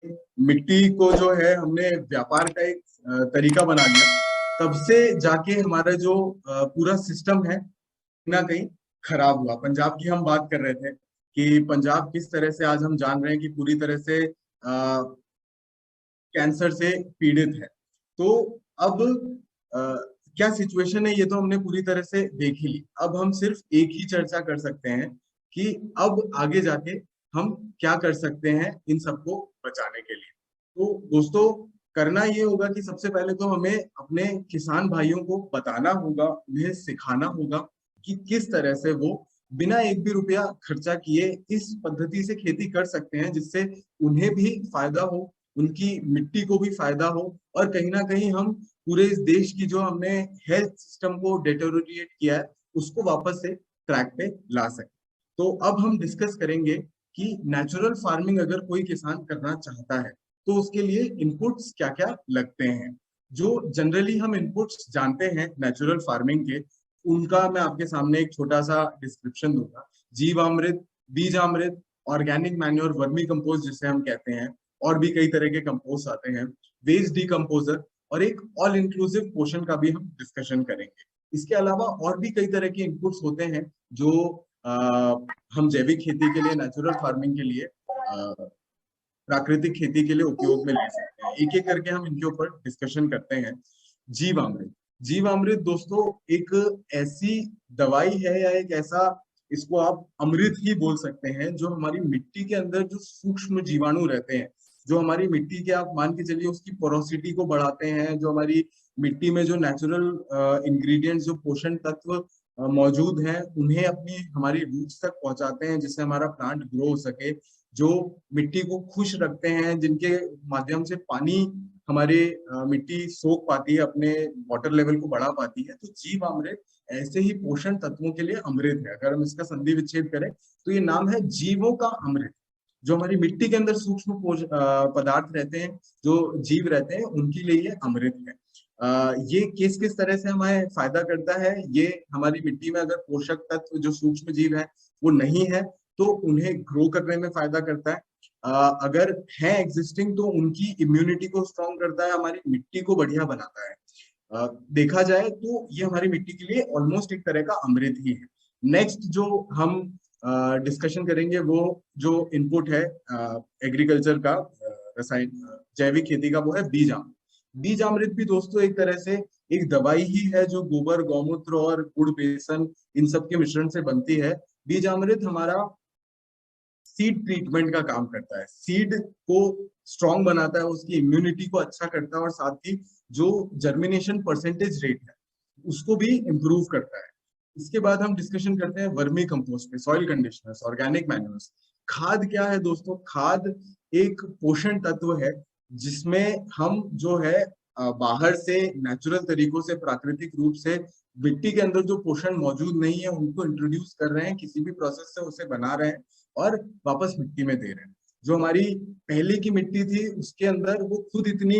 मिट्टी को जो है हमने व्यापार का एक तरीका बना लिया, तब से जाके हमारा जो पूरा सिस्टम है कहीं ना कहीं खराब हुआ। पंजाब की हम बात कर रहे थे कि पंजाब किस तरह से आज हम जान रहे हैं कि पूरी तरह से कैंसर से पीड़ित है। तो अब अ, क्या सिचुएशन है ये तो हमने पूरी तरह से देख ही ली। अब हम सिर्फ एक ही चर्चा कर सकते हैं कि अब आगे जाके हम क्या कर सकते हैं इन सबको बचाने के लिए। तो दोस्तों, करना ये होगा कि सबसे पहले तो हमें अपने किसान भाइयों को बताना होगा, उन्हें सिखाना होगा कि किस तरह से वो बिना एक भी रुपया खर्चा किए इस पद्धति से खेती कर सकते हैं, जिससे उन्हें भी फायदा हो, उनकी मिट्टी को भी फायदा हो, और कहीं ना कहीं हम पूरे इस देश की जो हमने हेल्थ सिस्टम को डेटेरियोरेट किया है उसको वापस से ट्रैक पे ला सके। तो अब हम डिस्कस करेंगे कि नेचुरल फार्मिंग अगर कोई किसान करना चाहता है तो उसके लिए इनपुट्स क्या क्या लगते हैं। जो जनरली हम इनपुट्स जानते हैं नेचुरल फार्मिंग के, उनका मैं आपके सामने एक छोटा सा डिस्क्रिप्शन दूंगा। जीवामृत, बीजामृत, ऑर्गेनिक मैन्योर, वर्मी कंपोस्ट जिसे हम कहते हैं, और भी कई तरह के कंपोस्ट आते हैं, वेस्ट डिकम्पोजर, और एक ऑल इंक्लूसिव पोषण का भी हम डिस्कशन करेंगे। इसके अलावा और भी कई तरह के इनपुट्स होते हैं जो हम जैविक खेती के लिए, नेचुरल फार्मिंग के लिए, प्राकृतिक खेती के लिए उपयोग में ले सकते हैं। एक एक करके हम इनके ऊपर डिस्कशन करते हैं। जीवामृत, जीवामृत दोस्तों एक ऐसी दवाई है या एक ऐसा, इसको आप अमृत ही बोल सकते हैं, जो हमारी मिट्टी के अंदर जो सूक्ष्म जीवाणु रहते हैं, जो हमारी मिट्टी के, आप मान के चलिए, उसकी पोरोसिटी को बढ़ाते हैं, जो हमारी मिट्टी में जो नेचुरल इंग्रेडिएंट्स, जो पोषण तत्व मौजूद हैं, उन्हें अपनी हमारी रूट्स तक पहुंचाते हैं, जिससे हमारा प्लांट ग्रो हो सके, जो मिट्टी को खुश रखते हैं, जिनके माध्यम से पानी हमारे मिट्टी सोख पाती है, अपने वाटर लेवल को बढ़ा पाती है। तो जीवामृत ऐसे ही पोषण तत्वों के लिए अमृत है। अगर हम इसका संधि विच्छेद करें तो ये नाम है जीवों का अमृत। जो हमारी मिट्टी के अंदर सूक्ष्म पदार्थ रहते हैं, जो जीव रहते हैं, उनके लिए ये अमृत है। ये किस किस तरह से हमें फायदा करता है, ये हमारी मिट्टी में अगर पोषक तत्व जो सूक्ष्म जीव है वो नहीं है तो उन्हें ग्रो करने में फायदा करता है। अगर है एग्जिस्टिंग तो उनकी इम्यूनिटी को स्ट्रॉन्ग करता है, हमारी मिट्टी को बढ़िया बनाता है। देखा जाए तो ये हमारी मिट्टी के लिए ऑलमोस्ट एक तरह का अमृत ही है। नेक्स्ट जो हम डिस्कशन करेंगे वो जो इनपुट है एग्रीकल्चर का, रसायन, जैविक खेती का, वो है बीजामृत। बीजामृत भी दोस्तों एक तरह से एक दवाई ही है, जो गोबर, गौमूत्र और गुड़, बेसन, इन सब के मिश्रण से बनती है। बीजामृत हमारा सीड ट्रीटमेंट का काम करता है, सीड को स्ट्रॉन्ग बनाता है, उसकी इम्यूनिटी को अच्छा करता है, और साथ ही जो जर्मिनेशन परसेंटेज रेट है उसको भी इम्प्रूव करता है। इसके बाद हम डिस्कशन करते हैं वर्मी कंपोस्ट पे, सॉइल कंडीशनर्स, ऑर्गेनिक मैन्योर्स। खाद क्या है दोस्तों? खाद एक पोषण तत्व है जिसमें हम जो है बाहर से नेचुरल तरीकों से, प्राकृतिक रूप से मिट्टी के अंदर जो पोषण मौजूद नहीं है उनको इंट्रोड्यूस कर रहे हैं, किसी भी प्रोसेस से उसे बना रहे हैं और वापस मिट्टी में दे रहे हैं। जो हमारी पहले की मिट्टी थी उसके अंदर वो खुद इतनी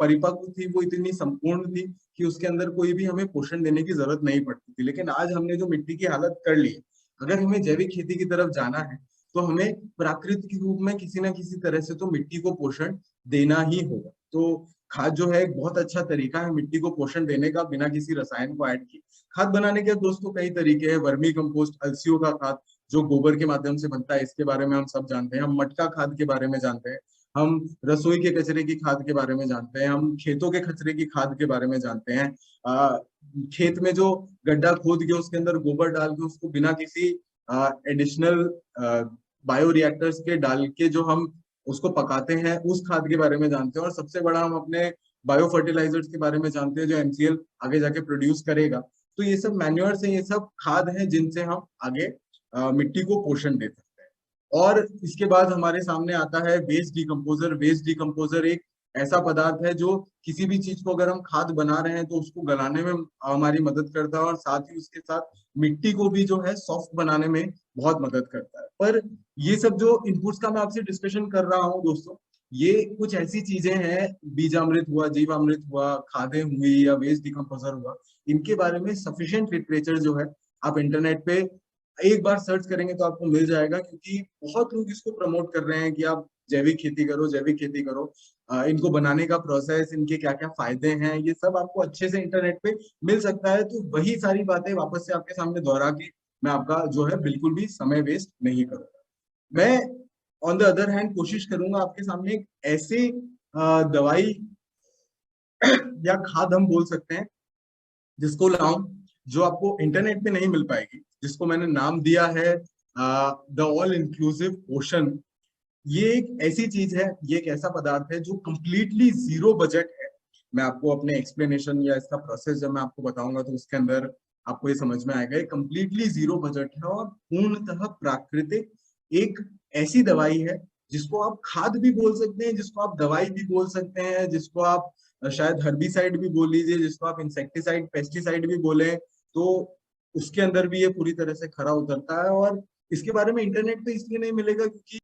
परिपक्व थी, वो इतनी संपूर्ण थी कि उसके अंदर कोई भी हमें पोषण देने की जरूरत नहीं पड़ती थी। लेकिन आज हमने जो मिट्टी की हालत कर ली, अगर हमें जैविक खेती की तरफ जाना है तो हमें प्राकृतिक रूप में किसी ना किसी तरह से तो मिट्टी को पोषण देना ही होगा। तो खाद जो है एक बहुत अच्छा तरीका है मिट्टी को पोषण देने का, बिना किसी रसायन को ऐड किए। खाद बनाने के दोस्तों कई तरीके हैं। वर्मी कंपोस्ट, अलसियों का खाद जो गोबर के माध्यम से बनता है, इसके बारे में हम सब जानते हैं। हम मटका खाद के बारे में जानते हैं, हम रसोई के कचरे की खाद के बारे में जानते हैं, हम खेतों के कचरे की खाद के बारे में जानते हैं। खेत में जो गड्ढा खोद के उसके अंदर गोबर डाल के उसको बिना किसी एडिशनल बायो रिएक्टर्स के डाल के जो हम उसको पकाते हैं, उस खाद के बारे में जानते हैं। और सबसे बड़ा हम अपने बायो फर्टिलाइजर्स के बारे में जानते हैं, जो एमसीएल आगे जाके प्रोड्यूस करेगा। तो ये सब मैन्योर्स हैं, ये सब खाद हैं जिनसे हम आगे मिट्टी को पोषण दे सकते हैं। और इसके बाद हमारे सामने आता है वेस्ट डिकम्पोजर। वेस्ट डिकम्पोजर एक ऐसा पदार्थ है जो किसी भी चीज को अगर हम खाद बना रहे हैं तो उसको गलाने में हमारी मदद करता है, और साथ ही उसके साथ मिट्टी को भी जो है सॉफ्ट बनाने में बहुत मदद करता है। पर ये सब जो इनपुट्स का मैं आपसे डिस्कशन कर रहा हूँ दोस्तों, ये कुछ ऐसी चीजें हैं, बीजामृत हुआ, जीवामृत हुआ, खादें हुई या वेस्ट डिकम्पोजर हुआ, इनके बारे में सफिशिएंट लिटरेचर जो है आप इंटरनेट पे एक बार सर्च करेंगे तो आपको मिल जाएगा, क्योंकि बहुत लोग इसको प्रमोट कर रहे हैं कि आप जैविक खेती करो, जैविक खेती करो। इनको बनाने का प्रोसेस, इनके क्या क्या फायदे हैं, ये सब आपको अच्छे से इंटरनेट पे मिल सकता है। तो वही सारी बातें वापस से आपके सामने दोहरा के मैं आपका जो है बिल्कुल भी समय वेस्ट नहीं करूंगा। मैं ऑन द अदर हैंड कोशिश करूंगा आपके सामने एक ऐसे दवाई या खाद हम बोल सकते हैं जिसको लाऊं, जो आपको इंटरनेट पे नहीं मिल पाएगी, जिसको मैंने नाम दिया है द ऑल इंक्लूसिव ओशन। ये एक ऐसी चीज है, ये एक ऐसा पदार्थ है जो कंप्लीटली जीरो बजट है। मैं आपको अपने एक्सप्लेनेशन या इसका प्रोसेस जब मैं आपको बताऊंगा तो उसके अंदर आपको ये समझ में आएगा। ये कंप्लीटली जीरो बजट है और पूर्णतः प्राकृतिक एक ऐसी दवाई है जिसको आप खाद भी बोल सकते हैं, जिसको आप दवाई भी बोल सकते हैं, जिसको आप शायद हर्बिसाइड भी बोल लीजिए, जिसको आप इंसेक्टिसाइड पेस्टिसाइड भी बोले, तो उसके अंदर भी ये पूरी तरह से खरा उतरता है। और इसके बारे में इंटरनेट पे इसलिए नहीं मिलेगा क्योंकि